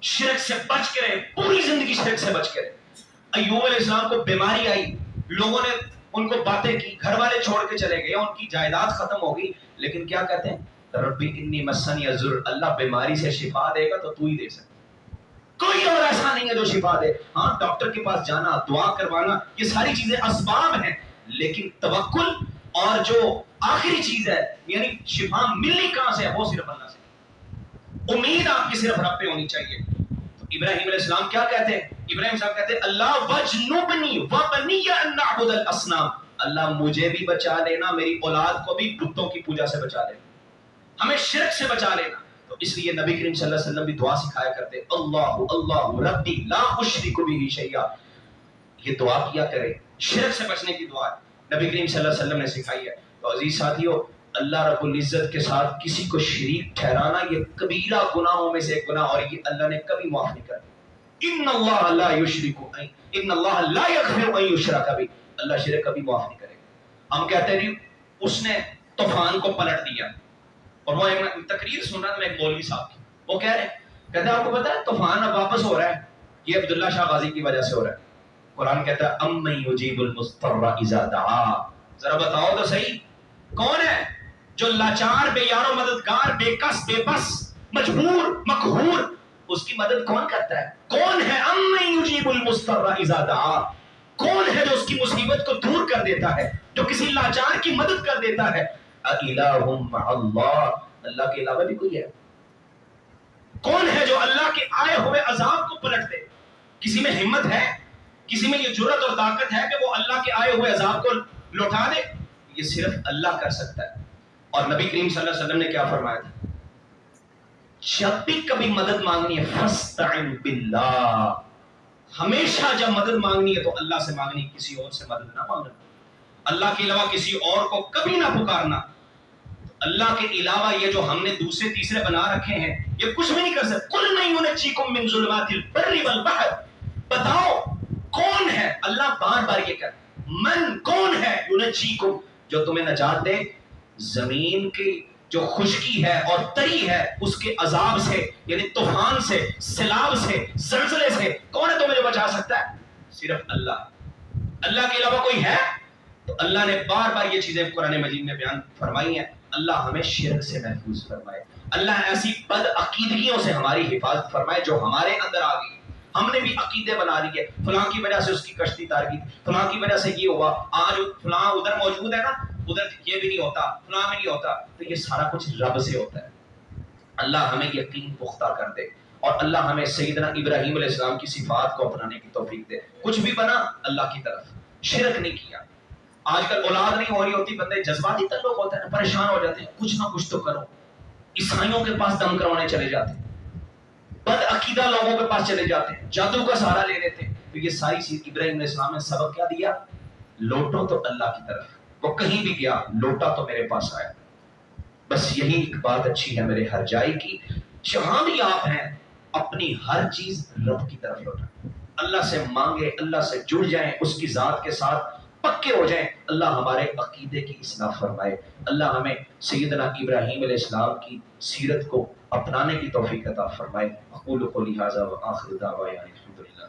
شرک سے بچ کے رہے، پوری زندگی شرک سے بچ کے رہے۔ ایوب علیہ السلام کو بیماری آئی، لوگوں نے ان کو باتیں کی، گھر والے چھوڑ کے چلے گئے، ان کی جائیداد ختم ہو گئی، لیکن کیا کہتے ہیں؟ ربی انی مسنی الضر، اللہ بیماری سے شفا دے گا تو تو ہی دے سکتا، کوئی اور ایسا نہیں ہے جو شفا دے۔ ہاں ڈاکٹر کے پاس جانا، دعا کروانا، یہ ساری چیزیں اسباب ہیں، لیکن توکل اور جو آخری چیز ہے یعنی شفا ملنی کہاں سے ہے؟ وہ صرف اللہ سے۔ امید آپ کی صرف رب پہ ہونی چاہیے۔ تو ابراہیم علیہ السلام کیا کہتے ہیں؟ ابراہیم صاحب کہتے ہیں اللہ وجنبنی وبنی ان نعبد الاصنام، اللہ مجھے بھی بچا لینا، میری اولاد کو بھی بتوں کی پوجا سے بچا لینا، ہمیں شرک سے بچا لینا۔ تو اس لیے نبی کریم صلی اللہ علیہ وسلم بھی دعا سکھایا کرتے، اللہ اللہ ربی لا اشرک بہ شیئا، یہ دعا کیا کرے، شرک سے بچنے کی دعا نبی کریم صلی اللہ علیہ وسلم نے سکھائی ہے۔ تو عزیز ساتھیو، اللہ رب العزت کے ساتھ کسی کو شریک ٹھہرانا یہ کبیرہ گناہوں میں سے ایک گناہ، اور یہ اللہ نے کبھی معاف نہیں کرتا۔ ان اللہ لا یشرک، ان اللہ لا یغفر ان یشرک بہ، اللہ شرک کبھی معاف نہیں کرے گا۔ ہم کہتے ہیں اس نے طوفان کو پلٹ دیا، اور وہ ایک تقریر سن رہا تھا میں ایک مولوی صاحب کی، وہ کہہ رہے ہیں، کہتے ہیں آپ کو پتا ہے طوفان اب واپس ہو رہا ہے، یہ عبداللہ شاہ غازی کی وجہ سے ہو رہا ہے۔ قرآن کہتا ہے امن یجیب المضطر اذا دعا، ذرا بتاؤ تو صحیح کون ہے جو لاچار، بے یار و مددگار، بے کس، بے بس، مجبور، مقہور، اس کی مدد کون کرتا ہے؟ کون ہے امن یجیب المضطر اذا دعا؟ کون ہے جو اس کی مصیبت کو دور کر دیتا ہے، جو کسی لاچار کی مدد کر دیتا ہے؟ الہ مع اللہ، اللہ کے علاوہ بھی کوئی ہے؟ کون ہے جو اللہ کے آئے ہوئے عذاب کو پلٹ دے؟ کسی میں ہمت ہے؟ کسی میں یہ جرأت اور طاقت ہے کہ وہ اللہ کے آئے ہوئے عذاب کو لوٹا دے؟ یہ صرف اللہ کر سکتا ہے۔ اور نبی کریم صلی اللہ علیہ وسلم نے کیا فرمایا تھا؟ جب بھی کبھی مدد مانگنی ہے فاستعن باللہ، ہمیشہ جب مدد مانگنی ہے تو اللہ سے مانگنی، کسی اور سے مدد نہ مانگنا، اللہ کے علاوہ کسی اور کو کبھی نہ پکارنا۔ اللہ کے علاوہ یہ جو ہم نے دوسرے تیسرے بنا رکھے ہیں یہ کچھ بھی نہیں کر سکتے۔ قل من ينجيكم من ظلمات البر والبحر، بتاؤ کون ہے؟ اللہ بار بار یہ کہتا ہے من، کون ہے؟ ينجيكم، جو تمہیں نجات دے زمین کی جو خشکی ہے اور تری ہے اس کے عذاب سے، یعنی طوفان سے، سیلاب سے، زلزلے سے۔ کون ہے تمہیں جو بچا سکتا ہے؟ صرف اللہ۔ اللہ کے علاوہ کوئی ہے؟ تو اللہ نے بار بار یہ چیزیں قرآن مجید میں بیان فرمائی ہیں۔ اللہ ہمیں شرک سے محفوظ فرمائے، اللہ ایسی بد عقیدگیوں سے ہماری حفاظت فرمائے جو ہمارے اندر آ گئی۔ ہم نے بھی عقیدے بنا لیے، فلاں کی وجہ سے اس کی کشتی تار کی، فلاں کی وجہ سے یہ ہوا، آج فلاں ادھر موجود ہے نا، ادھر یہ بھی نہیں ہوتا، فلاں بھی نہیں ہوتا، تو یہ سارا کچھ رب سے ہوتا ہے۔ اللہ ہمیں یقین پختہ کر دے، اور اللہ ہمیں سیدنا ابراہیم علیہ السلام کی صفات کو اپنانے کی توفیق دے۔ کچھ بھی بنا اللہ کی طرف، شرک نہیں کیا۔ آج کل اولاد نہیں ہو رہی ہوتی، بندے جذباتی تعلق ہوتا ہے، پریشان ہو جاتے ہیں، کچھ نہ کچھ تو کرو۔ عیسائیوں کے پاس دم کروانے چلے جاتے ہیں، بد عقیدہ لوگوں کے پاس چلے جاتے ہیں، جادو کا سہارا لے لیتے ہیں۔ تو یہ ساری چیز ابراہیم علیہ السلام نے سبق کیا دیا؟ لوٹو تو اللہ کی طرف، وہ کہیں بھی گیا لوٹا تو میرے پاس آیا۔ بس یہی ایک بات اچھی ہے میرے ہر جائے کی، جہاں بھی آپ ہیں اپنی ہر چیز رب کی طرف لوٹائیں، اللہ سے مانگے، اللہ سے جڑ جائیں، اس کی ذات کے ساتھ پکے ہو جائیں۔ اللہ ہمارے عقیدے کی اصلاح فرمائے، اللہ ہمیں سیدنا ابراہیم علیہ السلام کی سیرت کو اپنانے کی توفیق عطا فرمائے۔ اقول قولی ھذا وآخر دعوانا الحمدللہ۔